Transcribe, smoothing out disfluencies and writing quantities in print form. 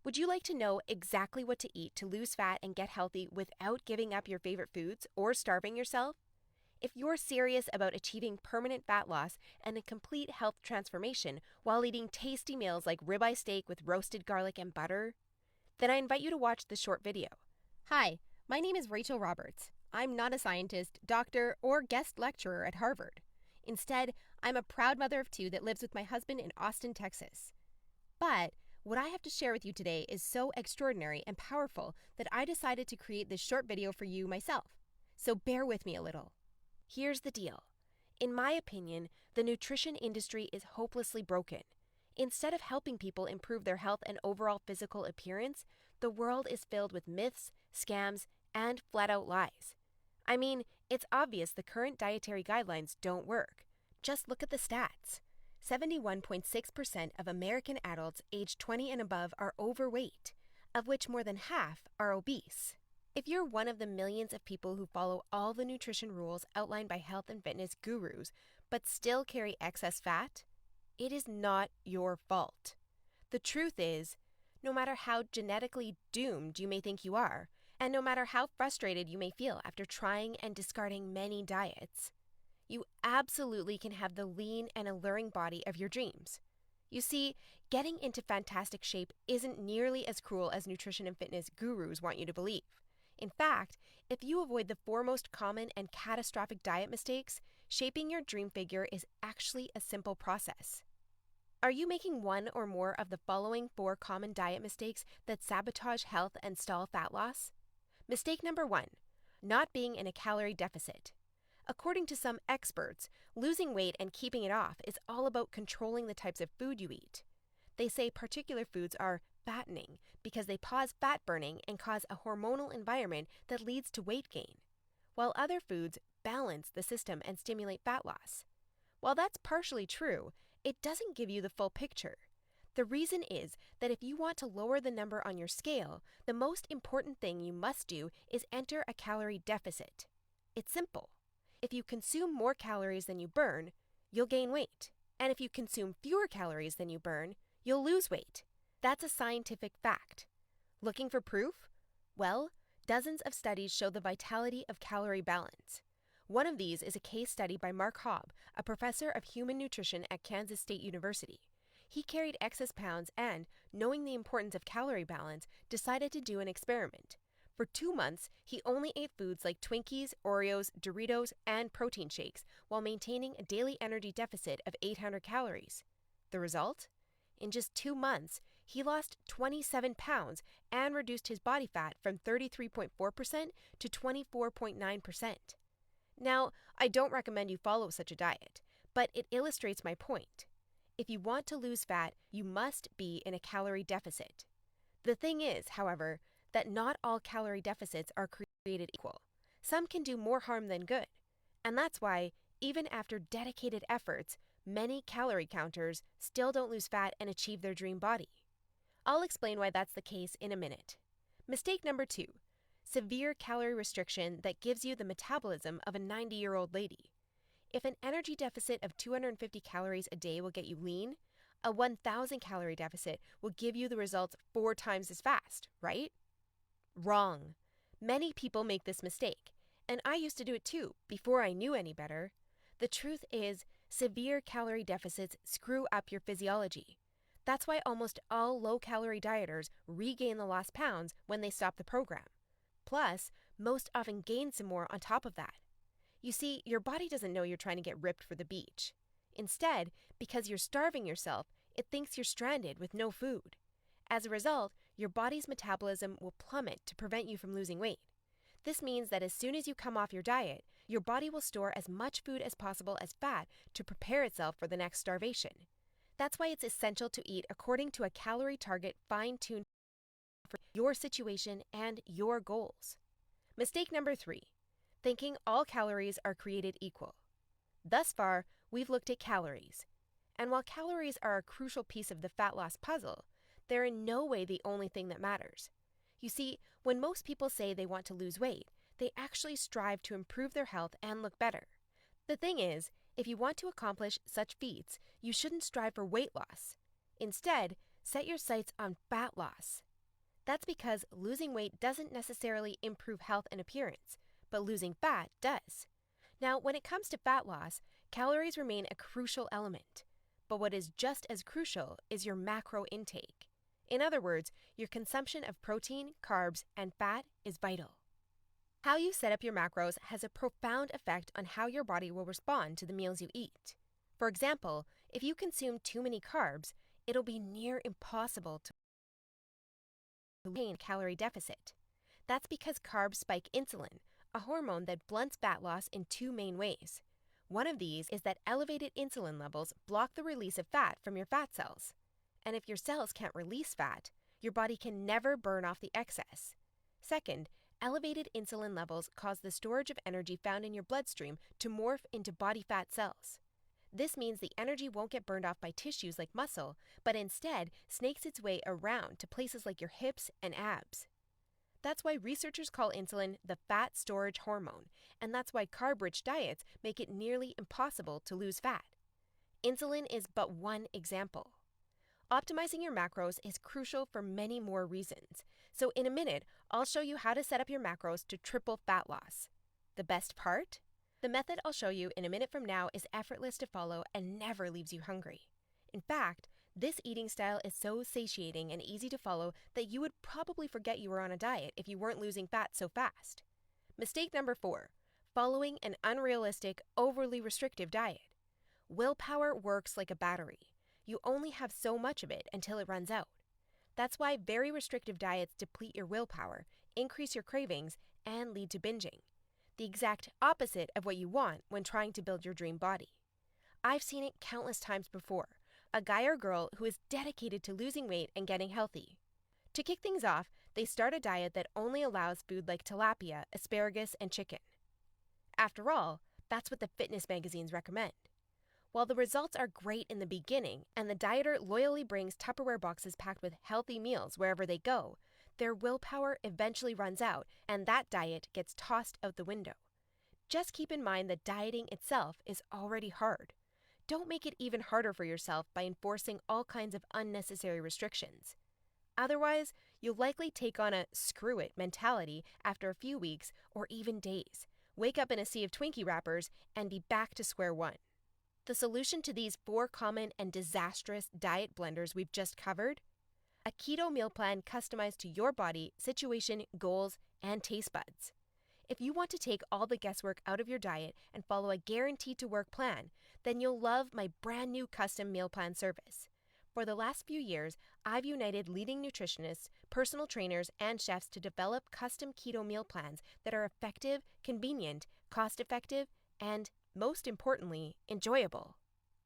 Would you like to know exactly what to eat to lose fat and get healthy without giving up your favorite foods or starving yourself? If you're serious about achieving permanent fat loss and a complete health transformation while eating tasty meals like ribeye steak with roasted garlic and butter, then I invite you to watch this short video. Hi, my name is Rachel Roberts. I'm not a scientist, doctor, or guest lecturer at Harvard. Instead, I'm a proud mother of two that lives with my husband in Austin, Texas. But what I have to share with you today is so extraordinary and powerful that I decided to create this short video for you myself. So bear with me a little. Here's the deal. In my opinion, the nutrition industry is hopelessly broken. Instead of helping people improve their health and overall physical appearance, the world is filled with myths, scams, and flat-out lies. I mean, it's obvious the current dietary guidelines don't work. Just look at the stats. 71.6% of American adults aged 20 and above are overweight, of which more than half are obese. If you're one of the millions of people who follow all the nutrition rules outlined by health and fitness gurus, but still carry excess fat, it is not your fault. The truth is, no matter how genetically doomed you may think you are, and no matter how frustrated you may feel after trying and discarding many diets, you absolutely can have the lean and alluring body of your dreams. You see, getting into fantastic shape isn't nearly as cruel as nutrition and fitness gurus want you to believe. In fact, if you avoid the four most common and catastrophic diet mistakes, shaping your dream figure is actually a simple process. Are you making one or more of the following four common diet mistakes that sabotage health and stall fat loss? Mistake number 1, not being in a calorie deficit. According to some experts, losing weight and keeping it off is all about controlling the types of food you eat. They say particular foods are fattening because they pause fat burning and cause a hormonal environment that leads to weight gain, while other foods balance the system and stimulate fat loss. While that's partially true, it doesn't give you the full picture. The reason is that if you want to lower the number on your scale, the most important thing you must do is enter a calorie deficit. It's simple. If you consume more calories than you burn, you'll gain weight. And if you consume fewer calories than you burn, you'll lose weight. That's a scientific fact. Looking for proof? Well, dozens of studies show the vitality of calorie balance. One of these is a case study by Mark Hobb, a professor of human nutrition at Kansas State University. He carried excess pounds and, knowing the importance of calorie balance, decided to do an experiment. For 2 months, he only ate foods like Twinkies, Oreos, Doritos, and protein shakes while maintaining a daily energy deficit of 800 calories. The result? In just 2 months, he lost 27 pounds and reduced his body fat from 33.4% to 24.9%. Now, I don't recommend you follow such a diet, but it illustrates my point. If you want to lose fat, you must be in a calorie deficit. The thing is, however, that not all calorie deficits are created equal. Some can do more harm than good. And that's why, even after dedicated efforts, many calorie counters still don't lose fat and achieve their dream body. I'll explain why that's the case in a minute. Mistake number 2, severe calorie restriction that gives you the metabolism of a 90-year-old lady. If an energy deficit of 250 calories a day will get you lean, a 1,000 calorie deficit will give you the results 4 times as fast, right? Wrong. Many people make this mistake, and I used to do it too, before I knew any better. The truth is, severe calorie deficits screw up your physiology. That's why almost all low-calorie dieters regain the lost pounds when they stop the program. Plus, most often gain some more on top of that. You see, your body doesn't know you're trying to get ripped for the beach. Instead, because you're starving yourself, it thinks you're stranded with no food. As a result, your body's metabolism will plummet to prevent you from losing weight. This means that as soon as you come off your diet, your body will store as much food as possible as fat to prepare itself for the next starvation. That's why it's essential to eat according to a calorie target fine-tuned for your situation and your goals. Mistake number 3, thinking all calories are created equal. Thus far, we've looked at calories. And while calories are a crucial piece of the fat loss puzzle, they're in no way the only thing that matters. You see, when most people say they want to lose weight, they actually strive to improve their health and look better. The thing is, if you want to accomplish such feats, you shouldn't strive for weight loss. Instead, set your sights on fat loss. That's because losing weight doesn't necessarily improve health and appearance, but losing fat does. Now, when it comes to fat loss, calories remain a crucial element. But what is just as crucial is your macro intake. In other words, your consumption of protein, carbs, and fat is vital. How you set up your macros has a profound effect on how your body will respond to the meals you eat. For example, if you consume too many carbs, it'll be near impossible to maintain a calorie deficit. That's because carbs spike insulin, a hormone that blunts fat loss in two main ways. One of these is that elevated insulin levels block the release of fat from your fat cells. And if your cells can't release fat, your body can never burn off the excess. Second, elevated insulin levels cause the storage of energy found in your bloodstream to morph into body fat cells. This means the energy won't get burned off by tissues like muscle, but instead snakes its way around to places like your hips and abs. That's why researchers call insulin the fat storage hormone, and that's why carb-rich diets make it nearly impossible to lose fat. Insulin is but one example. Optimizing your macros is crucial for many more reasons. So in a minute, I'll show you how to set up your macros to triple fat loss. The best part? The method I'll show you in a minute from now is effortless to follow and never leaves you hungry. In fact, this eating style is so satiating and easy to follow that you would probably forget you were on a diet if you weren't losing fat so fast. Mistake number 4, following an unrealistic, overly restrictive diet. Willpower works like a battery. You only have so much of it until it runs out. That's why very restrictive diets deplete your willpower, increase your cravings, and lead to binging. The exact opposite of what you want when trying to build your dream body. I've seen it countless times before. A guy or girl who is dedicated to losing weight and getting healthy. To kick things off, they start a diet that only allows food like tilapia, asparagus, and chicken. After all, that's what the fitness magazines recommend. While the results are great in the beginning, and the dieter loyally brings Tupperware boxes packed with healthy meals wherever they go, their willpower eventually runs out, and that diet gets tossed out the window. Just keep in mind that dieting itself is already hard. Don't make it even harder for yourself by enforcing all kinds of unnecessary restrictions. Otherwise, you'll likely take on a screw it mentality after a few weeks or even days, wake up in a sea of Twinkie wrappers, and be back to square one. The solution to these 4 common and disastrous diet blunders we've just covered? A keto meal plan customized to your body, situation, goals, and taste buds. If you want to take all the guesswork out of your diet and follow a guaranteed-to-work plan, then you'll love my brand new custom meal plan service. For the last few years, I've united leading nutritionists, personal trainers, and chefs to develop custom keto meal plans that are effective, convenient, cost-effective, and, most importantly, enjoyable.